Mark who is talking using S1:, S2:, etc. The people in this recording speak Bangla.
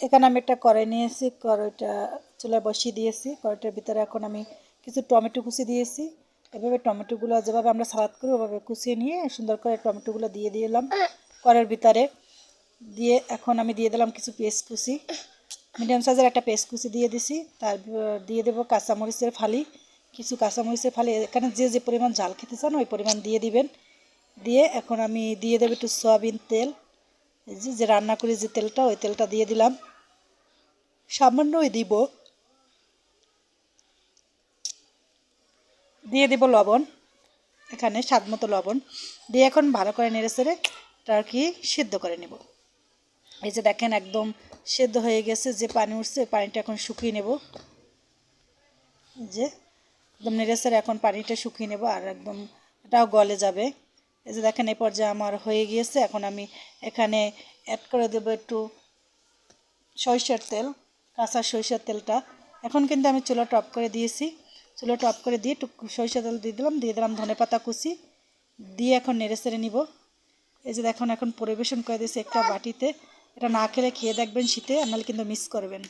S1: এখানে আমি একটা কড়াই নিয়েছি, কড়াইটা চুলায় বসিয়ে দিয়েছি। কড়াইটার ভিতরে এখন আমি কিছু টমেটো কুচি দিয়েছি। এভাবে টমেটোগুলো যেভাবে আমরা সালাদ করি ওভাবে কুচিয়ে নিয়ে সুন্দর করে টমেটোগুলো দিয়ে দিলাম কড়াইয়ের ভিতরে। দিয়ে এখন আমি দিয়ে দিলাম কিছু পেঁয়াজ কুচি, মিডিয়াম সাইজের একটা পেঁয়াজ কুচি দিয়ে দিছি। দিয়ে দেবো কাঁচামরিচের ফালি, কিছু কাঁচামরিচের ফালি। এখানে যে যে পরিমাণ ঝাল খেতে চান ওই পরিমাণ দিয়ে দিবেন। দিয়ে এখন আমি দিয়ে দেবো একটু সয়াবিন তেল, এই যে রান্না করি যে তেলটা ওই তেলটা দিয়ে দিলাম, সামান্যই দিব। দিয়ে দেব লবণ, এখানে স্বাদ মতো লবণ দিয়ে এখন ভালো করে নেড়ে চেড়ে আর কি সিদ্ধ করে নেব। এই যে দেখেন একদম সেদ্ধ হয়ে গেছে, যে পানি উঠছে পানিটা এখন শুকিয়ে নেব। যে একদম নেড়ে চেড়ে এখন পানিটা শুকিয়ে নেব আর একদম এটাও গলে যাবে। এই যে দেখেন এই পর্যায়ে আমার হয়ে গিয়েছে। এখন আমি এখানে অ্যাড করে দেবো একটু সরিষার তেল, কাঁচা সরিষার তেলটা। এখন কিন্তু আমি চুলাটা অফ করে দিয়েছি। চুলাটা অফ করে দিয়ে একটু সরিষার তেল দিয়ে দিলাম ধনেপাতা কুচি দিয়ে এখন নেড়ে চেড়ে নিব। এই যে দেখুন এখন পরিবেশন করে দিয়েছি একটা বাটিতে। এটা না খেলে খেয়ে দেখবেন শীতে, নাহলে কিন্তু মিস করবেন।